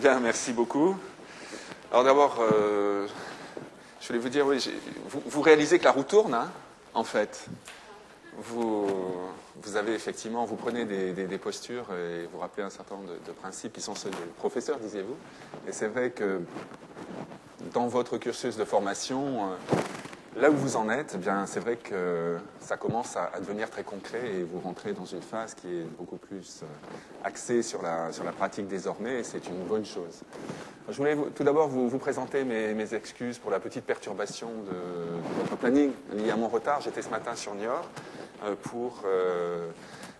Bien, merci beaucoup. Alors d'abord, je voulais vous dire, oui, vous réalisez que la roue tourne, hein, en fait. Vous avez effectivement, vous prenez des postures et vous rappelez un certain nombre de principes qui sont ceux des professeurs, disiez-vous. Et c'est vrai que dans votre cursus de formation, là où vous en êtes, eh bien, c'est vrai que ça commence à devenir très concret et vous rentrez dans une phase qui est beaucoup plus axée sur la pratique désormais et c'est une bonne chose. Je voulais tout d'abord vous présenter mes excuses pour la petite perturbation de votre planning liée à mon retard. J'étais ce matin sur Niort pour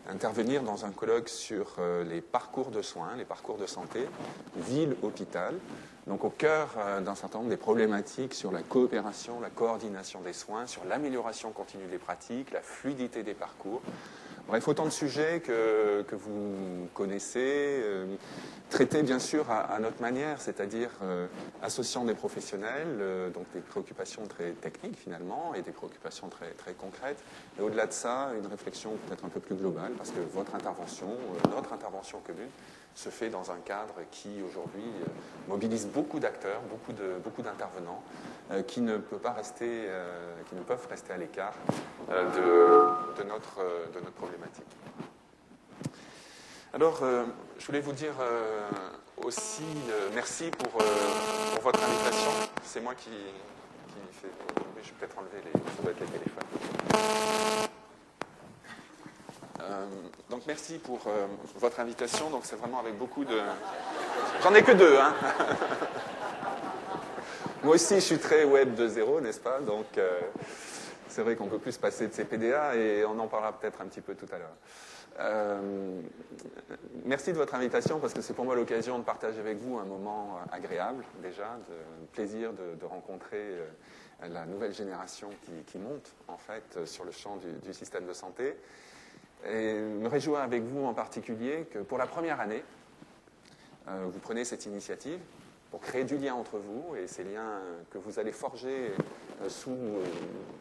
intervenir dans un colloque sur les parcours de soins, les parcours de santé, ville-hôpital, donc au cœur d'un certain nombre des problématiques sur la coopération, la coordination des soins, sur l'amélioration continue des pratiques, la fluidité des parcours. Bref, autant de sujets que vous connaissez, traités bien sûr à notre manière, c'est-à-dire associant des professionnels, donc des préoccupations très techniques finalement, et des préoccupations très, très concrètes. Et au-delà de ça, une réflexion peut-être un peu plus globale, parce que votre intervention, notre intervention commune, se fait dans un cadre qui aujourd'hui mobilise beaucoup d'acteurs, beaucoup d'intervenants, qui ne peuvent rester à l'écart de notre problématique. Alors, je voulais vous dire aussi merci pour votre invitation. C'est moi qui fais. Je vais peut-être enlever ça doit être les téléphones. Donc merci pour votre invitation. Donc c'est vraiment avec beaucoup de. J'en ai que deux, hein. Moi aussi, je suis très web 2.0, n'est-ce pas? Donc c'est vrai qu'on peut plus se passer de ces PDA et on en parlera peut-être un petit peu tout à l'heure. Merci de votre invitation parce que c'est pour moi l'occasion de partager avec vous un moment agréable déjà, de plaisir de rencontrer la nouvelle génération qui monte en fait sur le champ du système de santé. Et me réjouir avec vous en particulier que pour la première année, vous prenez cette initiative pour créer du lien entre vous et ces liens que vous allez forger sous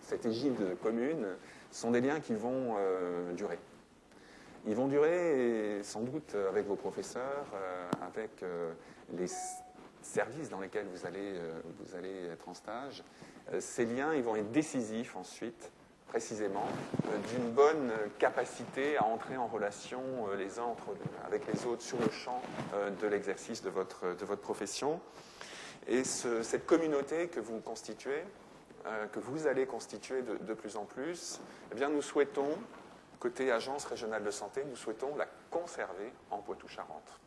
cette égide commune sont des liens qui vont durer. Ils vont durer et sans doute avec vos professeurs, avec les services dans lesquels vous allez être en stage. Ces liens, ils vont être décisifs ensuite précisément, d'une bonne capacité à entrer en relation les uns avec les autres sur le champ de l'exercice de votre profession. Et cette communauté que vous constituez, que vous allez constituer de plus en plus, eh bien, nous souhaitons, côté Agence régionale de santé, nous souhaitons la conserver en Poitou-Charentes.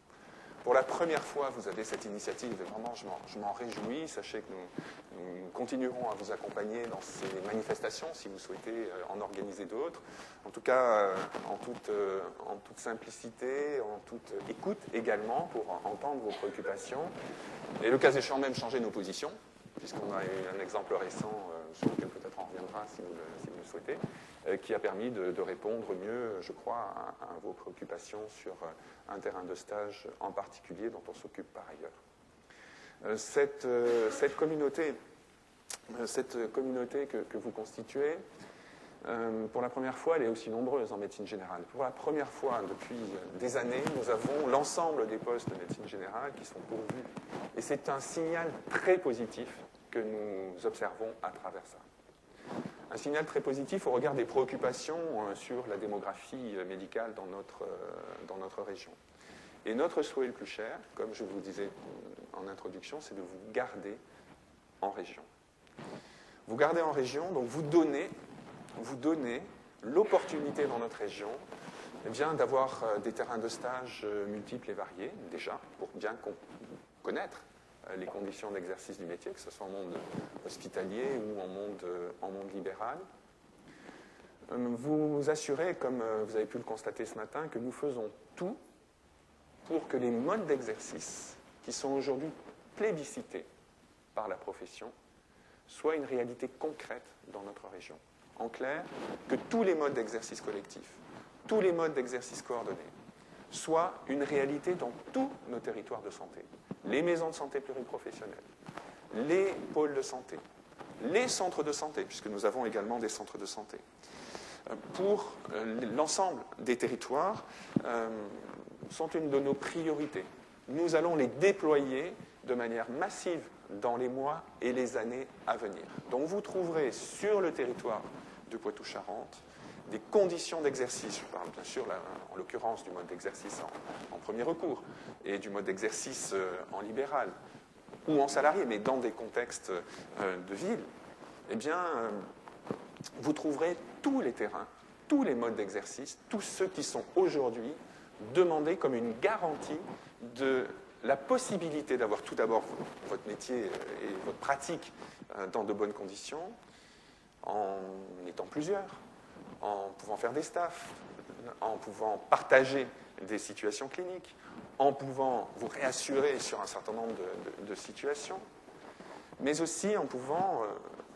Pour la première fois, vous avez cette initiative et vraiment, je m'en réjouis. Sachez que nous continuerons à vous accompagner dans ces manifestations si vous souhaitez en organiser d'autres. En tout cas, en toute simplicité, en toute écoute également pour entendre vos préoccupations. Et le cas échéant même changer nos positions, puisqu'on a eu un exemple récent sur lequel peut-être on reviendra si vous le souhaitez, qui a permis de répondre mieux, je crois, à vos préoccupations sur un terrain de stage en particulier dont on s'occupe par ailleurs. Cette communauté que vous constituez, pour la première fois, elle est aussi nombreuse en médecine générale. Pour la première fois depuis des années, nous avons l'ensemble des postes de médecine générale qui sont pourvus. Et c'est un signal très positif que nous observons à travers ça. Un signal très positif au regard des préoccupations sur la démographie médicale dans notre région. Et notre souhait le plus cher, comme je vous le disais en introduction, c'est de vous garder en région. Vous garder en région, donc vous donnez l'opportunité dans notre région eh bien, d'avoir des terrains de stage multiples et variés, déjà, pour bien connaître les conditions d'exercice du métier, que ce soit en monde hospitalier ou en monde libéral. Vous assurez, comme vous avez pu le constater ce matin, que nous faisons tout pour que les modes d'exercice qui sont aujourd'hui plébiscités par la profession soient une réalité concrète dans notre région. En clair, que tous les modes d'exercice collectif, tous les modes d'exercice coordonnés soient une réalité dans tous nos territoires de santé. Les maisons de santé pluriprofessionnelles, les pôles de santé, les centres de santé, puisque nous avons également des centres de santé. Pour l'ensemble des territoires, sont une de nos priorités. nous allons les déployer de manière massive dans les mois et les années à venir. Donc vous trouverez sur le territoire du Poitou-Charentes des conditions d'exercice. Je parle bien sûr, là, en l'occurrence, du mode d'exercice en premier recours et du mode d'exercice en libéral ou en salarié, mais dans des contextes de ville. Eh bien, vous trouverez tous les terrains, tous les modes d'exercice, tous ceux qui sont aujourd'hui demandés comme une garantie de la possibilité d'avoir tout d'abord votre métier et votre pratique dans de bonnes conditions, en étant plusieurs, en pouvant faire des staffs, en pouvant partager des situations cliniques, en pouvant vous réassurer sur un certain nombre de situations, mais aussi en pouvant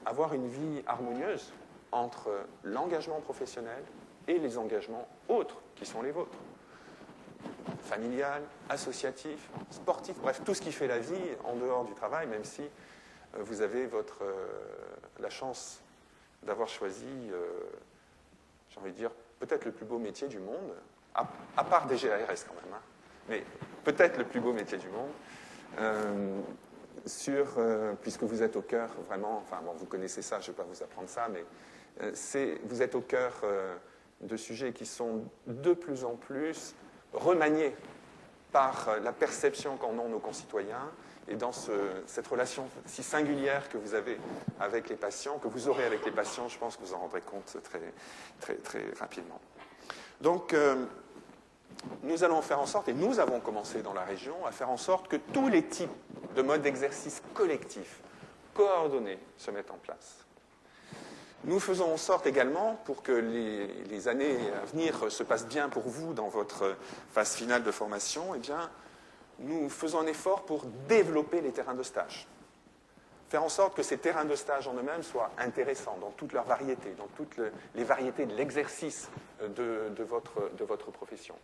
avoir une vie harmonieuse entre l'engagement professionnel et les engagements autres qui sont les vôtres. Familial, associatif, sportif, bref, tout ce qui fait la vie en dehors du travail, même si vous avez la chance d'avoir choisi, j'ai envie de dire, peut-être le plus beau métier du monde, à part des GARS quand même, hein, mais peut-être le plus beau métier du monde, puisque vous êtes au cœur vraiment, enfin bon, vous connaissez ça, je ne vais pas vous apprendre ça, mais vous êtes au cœur de sujets qui sont de plus en plus remaniés par la perception qu'en ont nos concitoyens et dans cette relation si singulière que vous avez avec les patients, que vous aurez avec les patients, je pense que vous en rendrez compte très, très, très rapidement. Donc, nous allons faire en sorte, et nous avons commencé dans la région, à faire en sorte que tous les types de modes d'exercice collectifs, coordonnés, se mettent en place. Nous faisons en sorte également, pour que les années à venir se passent bien pour vous dans votre phase finale de formation, eh bien, nous faisons un effort pour développer les terrains de stage. Faire en sorte que ces terrains de stage en eux-mêmes soient intéressants dans toute leur variété, dans toutes les variétés de l'exercice de votre profession.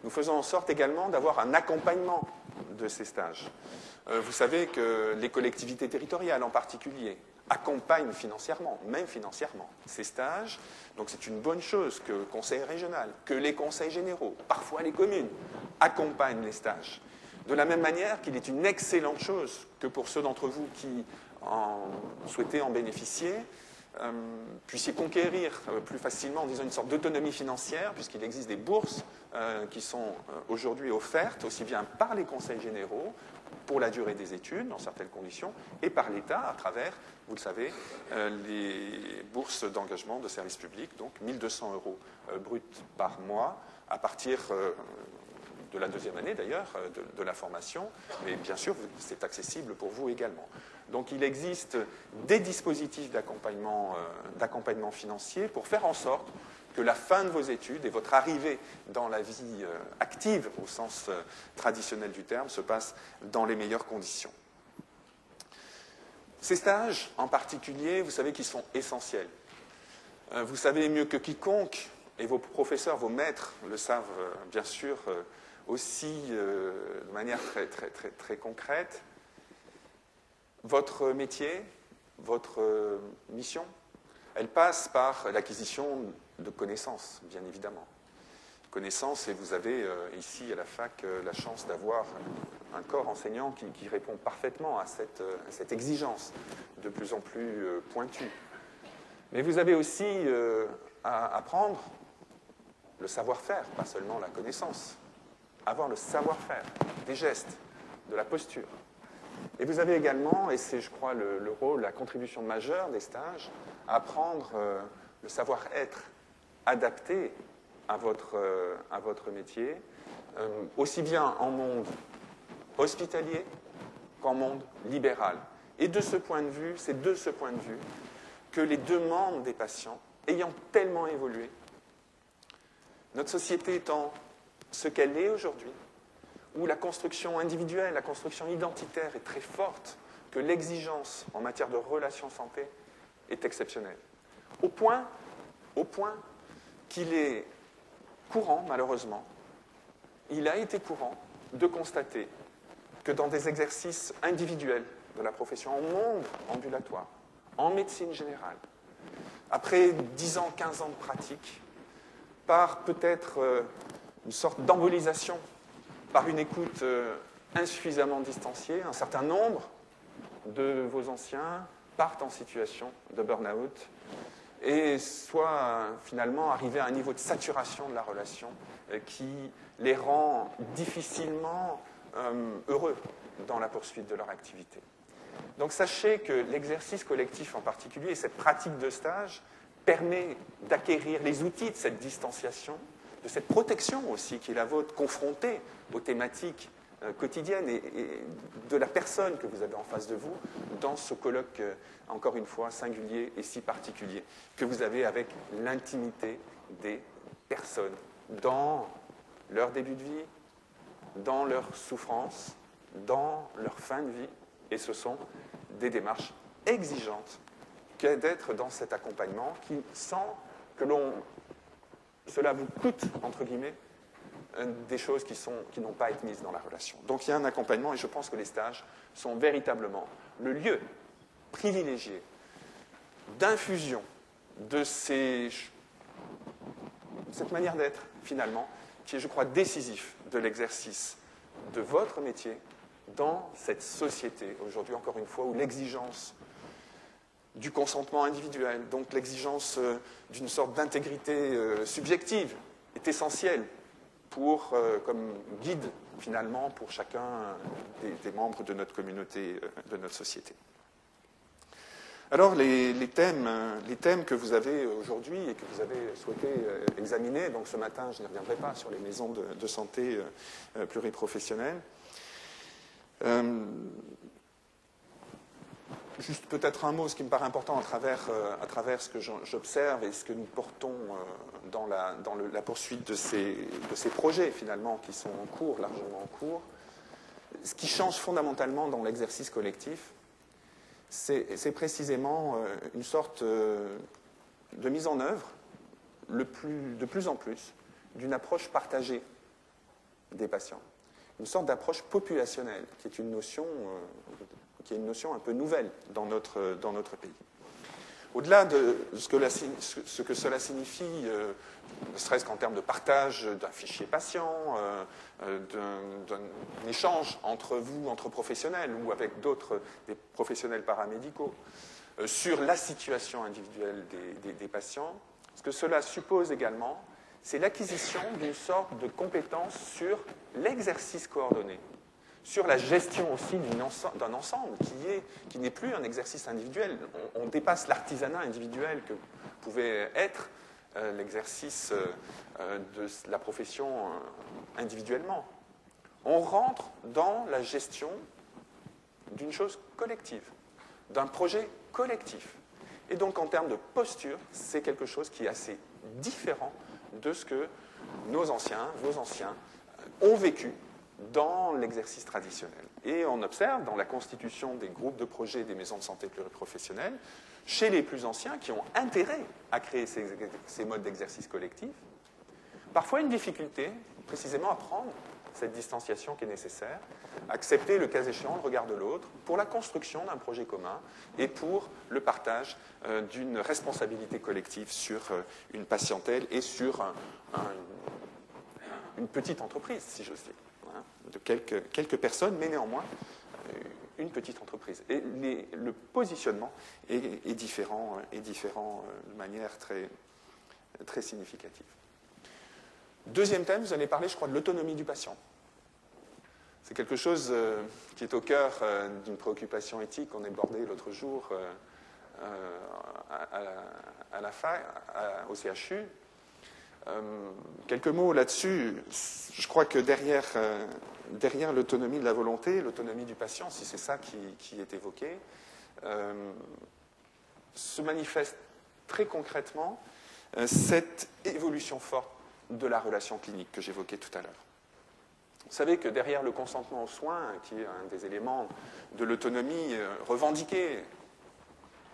Nous faisons en sorte également d'avoir un accompagnement de ces stages. Vous savez que les collectivités territoriales en particulier accompagnent financièrement, même financièrement, ces stages. Donc c'est une bonne chose que le conseil régional, que les conseils généraux, parfois les communes, accompagnent les stages. De la même manière qu'il est une excellente chose que pour ceux d'entre vous qui souhaitez en bénéficier, puissiez conquérir plus facilement, disons, une sorte d'autonomie financière, puisqu'il existe des bourses qui sont aujourd'hui offertes, aussi bien par les conseils généraux, pour la durée des études, dans certaines conditions, et par l'État, à travers, vous le savez, les bourses d'engagement de service public, donc 1 200 € bruts par mois, à partir de la deuxième année d'ailleurs, de la formation, mais bien sûr, c'est accessible pour vous également. Donc il existe des dispositifs d'accompagnement financier pour faire en sorte que la fin de vos études et votre arrivée dans la vie active, au sens traditionnel du terme, se passe dans les meilleures conditions. Ces stages, en particulier, vous savez qu'ils sont essentiels. Vous savez mieux que quiconque, et vos professeurs, vos maîtres le savent bien sûr aussi de manière très, très, très, très concrète, votre métier, votre mission, elle passe par l'acquisition de connaissances, bien évidemment. Connaissances, et vous avez ici à la fac la chance d'avoir un corps enseignant qui répond parfaitement à cette exigence de plus en plus pointue. Mais vous avez aussi à apprendre le savoir-faire, pas seulement la connaissance. Avoir le savoir-faire, des gestes, de la posture. Et vous avez également, et c'est je crois le rôle, la contribution majeure des stages, à apprendre le savoir-être adapté à votre métier, aussi bien en monde hospitalier qu'en monde libéral. Et de ce point de vue, c'est de ce point de vue que les demandes des patients, ayant tellement évolué, notre société étant ce qu'elle est aujourd'hui, où la construction individuelle, la construction identitaire est très forte, que l'exigence en matière de relations santé est exceptionnelle. Au point qu'il est courant, malheureusement, il a été courant de constater que dans des exercices individuels de la profession, en monde ambulatoire, en médecine générale, après 10 ans, 15 ans de pratique, par peut-être une sorte d'embolisation par une écoute insuffisamment distanciée. Un certain nombre de vos anciens partent en situation de burn-out et soit finalement arriver à un niveau de saturation de la relation qui les rend difficilement heureux dans la poursuite de leur activité. Donc sachez que l'exercice collectif en particulier et cette pratique de stage permet d'acquérir les outils de cette distanciation, de cette protection aussi qui est la vôtre, confrontée aux thématiques quotidiennes et de la personne que vous avez en face de vous dans ce colloque, encore une fois, singulier et si particulier, que vous avez avec l'intimité des personnes dans leur début de vie, dans leur souffrance, dans leur fin de vie, et ce sont des démarches exigeantes qu'est d'être dans cet accompagnement qui, sans que cela vous coûte, entre guillemets, des choses qui n'ont pas été mises dans la relation. Donc il y a un accompagnement et je pense que les stages sont véritablement le lieu privilégié d'infusion de cette manière d'être, finalement, qui est, je crois, décisif de l'exercice de votre métier dans cette société, aujourd'hui, encore une fois, où l'exigence du consentement individuel, donc l'exigence d'une sorte d'intégrité subjective, est essentielle comme guide, finalement, pour chacun des membres de notre communauté, de notre société. Alors, les thèmes que vous avez aujourd'hui et que vous avez souhaité examiner, donc ce matin, je n'y reviendrai pas, sur les maisons de santé pluriprofessionnelles. Juste peut-être un mot, ce qui me paraît important à travers ce que j'observe et ce que nous portons dans la poursuite de ces projets, finalement, qui sont en cours, largement en cours. Ce qui change fondamentalement dans l'exercice collectif, c'est précisément une sorte de mise en œuvre, de plus en plus, d'une approche partagée des patients. Une sorte d'approche populationnelle, qui est une notion un peu nouvelle dans notre pays. Au-delà de ce que cela signifie, ne serait-ce qu'en termes de partage d'un fichier patient, d'un échange entre vous, entre professionnels, ou avec des professionnels paramédicaux, sur la situation individuelle des patients, ce que cela suppose également, c'est l'acquisition d'une sorte de compétence sur l'exercice coordonné, sur la gestion aussi d'un ensemble qui n'est plus un exercice individuel. On dépasse l'artisanat individuel que pouvait être l'exercice de la profession individuellement. On rentre dans la gestion d'une chose collective, d'un projet collectif. Et donc, en termes de posture, c'est quelque chose qui est assez différent de ce que vos anciens ont vécu dans l'exercice traditionnel. Et on observe dans la constitution des groupes de projets des maisons de santé pluriprofessionnelles, chez les plus anciens qui ont intérêt à créer ces modes d'exercice collectif, parfois une difficulté précisément à prendre cette distanciation qui est nécessaire, accepter le cas échéant le regard de l'autre pour la construction d'un projet commun et pour le partage d'une responsabilité collective sur une patientèle et sur une petite entreprise, si j'ose dire, de quelques personnes, mais néanmoins une petite entreprise. Et le positionnement est différent de manière très, très significative. Deuxième thème, vous allez parler, je crois, de l'autonomie du patient. C'est quelque chose qui est au cœur d'une préoccupation éthique qu'on a abordée l'autre jour à la fac, au CHU. Quelques mots là-dessus. Je crois que derrière l'autonomie de la volonté, l'autonomie du patient, si c'est ça qui est évoqué, se manifeste très concrètement cette évolution forte de la relation clinique que j'évoquais tout à l'heure. Vous savez que derrière le consentement aux soins, qui est un des éléments de l'autonomie revendiquée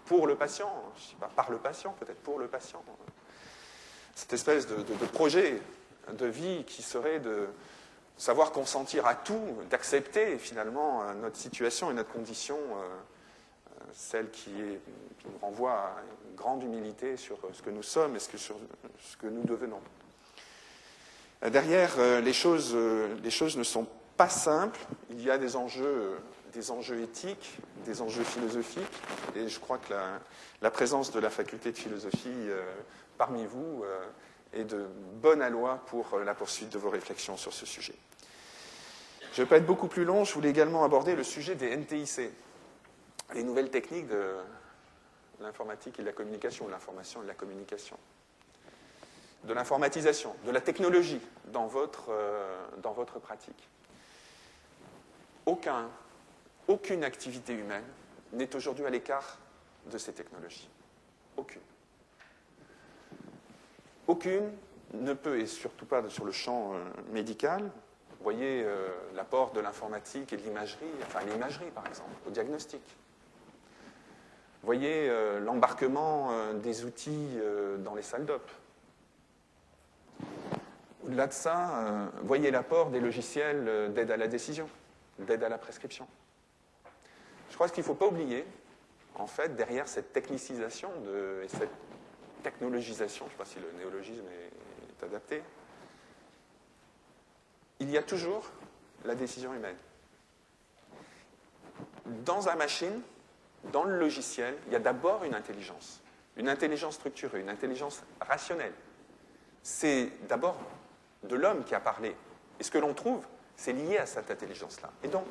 pour le patient, je ne sais pas, par le patient, peut-être pour le patient, cette espèce de projet de vie qui serait de savoir consentir à tout, d'accepter finalement notre situation et notre condition, celle qui nous renvoie à une grande humilité sur ce que nous sommes et sur ce que nous devenons. Derrière, les choses ne sont pas simples. Il y a des enjeux éthiques, des enjeux philosophiques, et je crois que la présence de la faculté de philosophie parmi vous est de bon aloi pour la poursuite de vos réflexions sur ce sujet. Je ne vais pas être beaucoup plus long, je voulais également aborder le sujet des NTIC, les nouvelles techniques de l'informatique et de la communication, de l'information et de la communication, de l'informatisation, de la technologie dans votre pratique. Aucune activité humaine n'est aujourd'hui à l'écart de ces technologies. Aucune. Aucune ne peut, et surtout pas sur le champ médical. Vous voyez l'apport de l'informatique et de l'imagerie, enfin l'imagerie par exemple, au diagnostic. Vous voyez l'embarquement des outils dans les salles d'op. Au-delà de ça, voyez l'apport des logiciels d'aide à la décision, d'aide à la prescription. Je crois qu'il ne faut pas oublier, en fait, derrière cette technicisation et cette technologisation, je ne sais pas si le néologisme est adapté, il y a toujours la décision humaine. Dans la machine, dans le logiciel, il y a d'abord une intelligence structurée, une intelligence rationnelle. C'est d'abord de l'homme qui a parlé. Et ce que l'on trouve, c'est lié à cette intelligence-là. Et donc,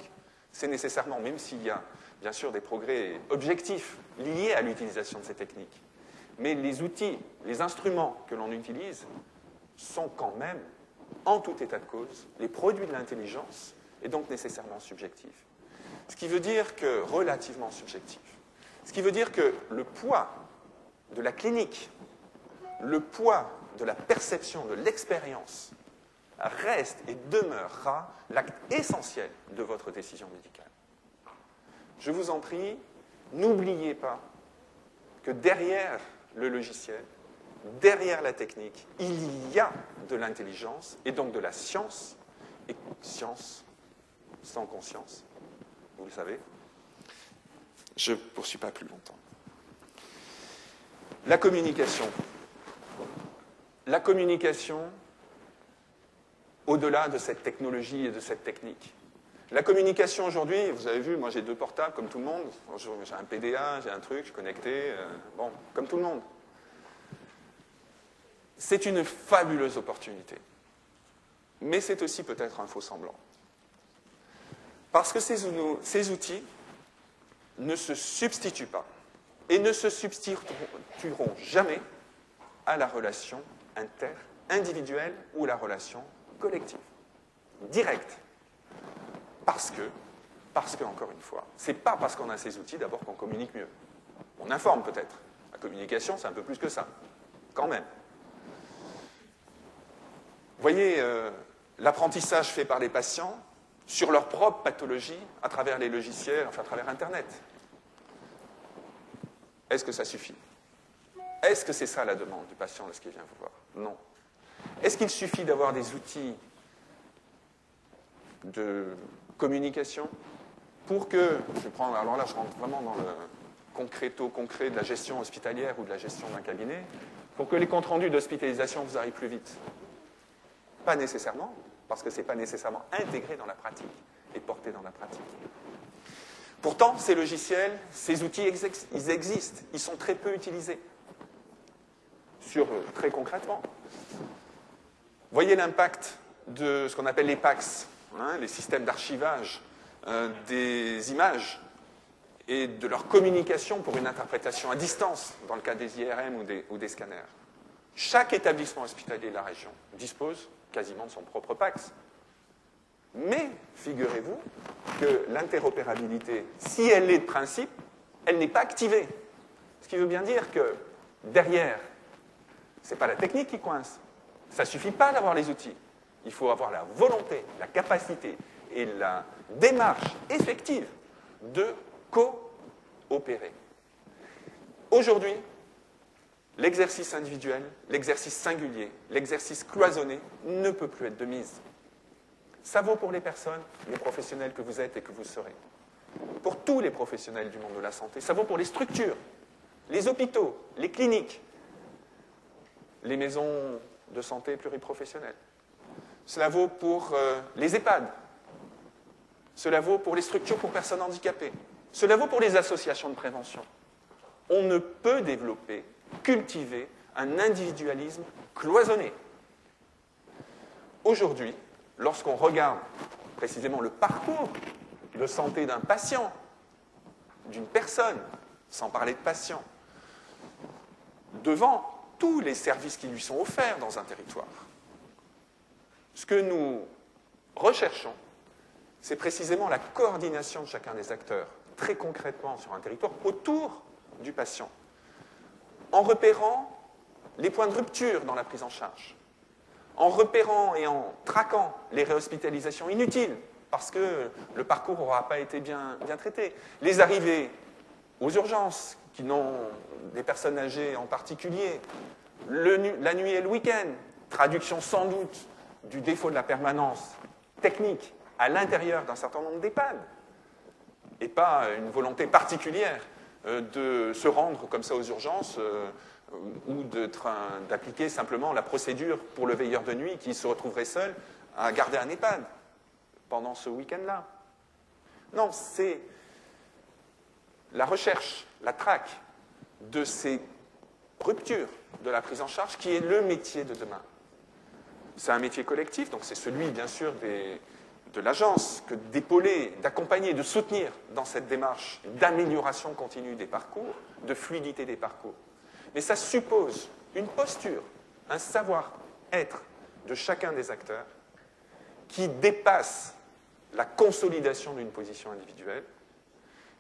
c'est nécessairement, même s'il y a bien sûr des progrès objectifs liés à l'utilisation de ces techniques, mais les outils, les instruments que l'on utilise sont quand même, en tout état de cause, les produits de l'intelligence et donc nécessairement subjectifs. Ce qui veut dire que, relativement subjectif, ce qui veut dire que le poids de la clinique, le poids de la perception, de l'expérience, reste et demeurera l'acte essentiel de votre décision médicale. Je vous en prie, n'oubliez pas que derrière le logiciel, derrière la technique, il y a de l'intelligence et donc de la science, et science sans conscience, vous le savez. Je ne poursuis pas plus longtemps. La communication. La communication, au-delà de cette technologie et de cette technique. La communication aujourd'hui, vous avez vu, moi j'ai 2 portables comme tout le monde. J'ai un PDA, j'ai un truc, je suis connecté, bon, comme tout le monde. C'est une fabuleuse opportunité. Mais c'est aussi peut-être un faux semblant. Parce que ces outils ne se substituent pas et ne se substitueront jamais à la relation inter-individuelle ou la relation collective, directe. Parce que, encore une fois, c'est pas parce qu'on a ces outils d'abord qu'on communique mieux. On informe peut-être. La communication, c'est un peu plus que ça, quand même. Vous voyez, l'apprentissage fait par les patients sur leur propre pathologie à travers les logiciels, enfin à travers Internet. Est-ce que ça suffit? Est-ce que c'est ça la demande du patient lorsqu'il vient vous voir? Non. Est-ce qu'il suffit d'avoir des outils de communication pour que, alors là je rentre vraiment dans le concret de la gestion hospitalière ou de la gestion d'un cabinet, pour que les comptes rendus d'hospitalisation vous arrivent plus vite? Pas nécessairement, parce que ce n'est pas nécessairement intégré dans la pratique et porté dans la pratique. Pourtant, ces logiciels, ces outils, ils existent, ils sont très peu utilisés. Très concrètement, voyez l'impact de ce qu'on appelle les PACS, les systèmes d'archivage des images et de leur communication pour une interprétation à distance, dans le cas des IRM ou des scanners. Chaque établissement hospitalier de la région dispose quasiment de son propre PACS. Mais figurez-vous que l'interopérabilité, si elle est de principe, elle n'est pas activée. Ce qui veut bien dire que derrière, ce n'est pas la technique qui coince. Ça ne suffit pas d'avoir les outils. Il faut avoir la volonté, la capacité et la démarche effective de coopérer. Aujourd'hui, l'exercice individuel, l'exercice singulier, l'exercice cloisonné ne peut plus être de mise. Ça vaut pour les personnes, les professionnels que vous êtes et que vous serez. Pour tous les professionnels du monde de la santé. Ça vaut pour les structures, les hôpitaux, les cliniques, les maisons de santé pluriprofessionnelles. Cela vaut pour les EHPAD. Cela vaut pour les structures pour personnes handicapées. Cela vaut pour les associations de prévention. On ne peut développer, cultiver un individualisme cloisonné. Aujourd'hui, lorsqu'on regarde précisément le parcours de santé d'un patient, d'une personne, sans parler de patient, devant tous les services qui lui sont offerts dans un territoire, ce que nous recherchons, c'est précisément la coordination de chacun des acteurs, très concrètement sur un territoire, autour du patient, en repérant les points de rupture dans la prise en charge, en repérant et en traquant les réhospitalisations inutiles, parce que le parcours n'aura pas été bien traité, les arrivées aux urgences, qui n'ont des personnes âgées en particulier, la nuit et le week-end, traduction sans doute du défaut de la permanence technique à l'intérieur d'un certain nombre d'EHPAD, et pas une volonté particulière de se rendre comme ça aux urgences ou d'appliquer simplement la procédure pour le veilleur de nuit qui se retrouverait seul à garder un EHPAD pendant ce week-end-là. Non, c'est la recherche, la traque de ces ruptures de la prise en charge qui est le métier de demain. C'est un métier collectif, donc c'est celui, bien sûr, de l'agence, que d'épauler, d'accompagner, de soutenir dans cette démarche d'amélioration continue des parcours, de fluidité des parcours. Mais ça suppose une posture, un savoir-être de chacun des acteurs qui dépasse la consolidation d'une position individuelle,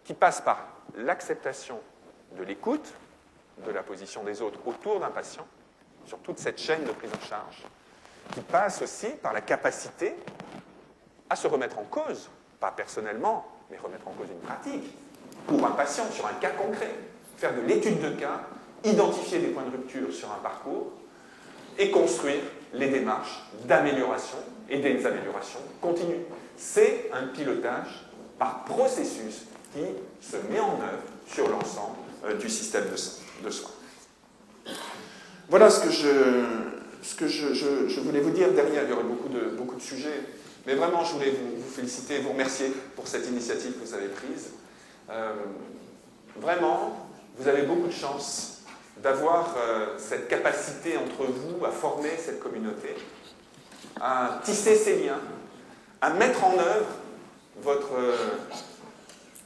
qui passe par l'acceptation de l'écoute de la position des autres autour d'un patient, sur toute cette chaîne de prise en charge, qui passe aussi par la capacité à se remettre en cause, pas personnellement, mais remettre en cause une pratique, pour un patient, sur un cas concret, faire de l'étude de cas, identifier des points de rupture sur un parcours, et construire les démarches d'amélioration et des améliorations continues. C'est un pilotage par processus qui se met en œuvre sur l'ensemble du système de soins. Voilà ce que je voulais vous dire. Derrière, il y aurait beaucoup de sujets, mais vraiment, je voulais vous féliciter, vous remercier pour cette initiative que vous avez prise. Vraiment, vous avez beaucoup de chance d'avoir cette capacité entre vous à former cette communauté, à tisser ces liens, à mettre en œuvre votre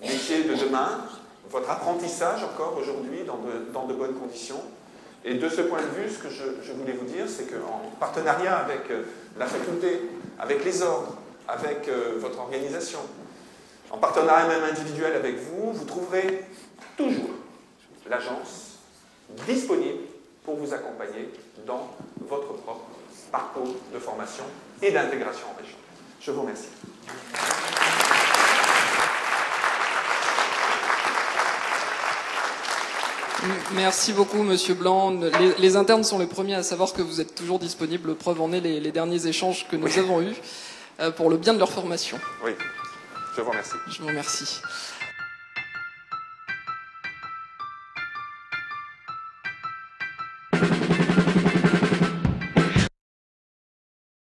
métier de demain, votre apprentissage encore aujourd'hui dans de bonnes conditions. Et de ce point de vue, ce que je voulais vous dire, c'est qu'en partenariat avec la faculté, avec les ordres, avec votre organisation, en partenariat même individuel avec vous, vous trouverez toujours l'agence disponible pour vous accompagner dans votre propre parcours de formation et d'intégration en région. Je vous remercie. Merci beaucoup, Monsieur Blanc. Les internes sont les premiers à savoir que vous êtes toujours disponible. Preuve en est les derniers échanges que nous avons eus pour le bien de leur formation. Oui, je vous remercie. Je vous remercie.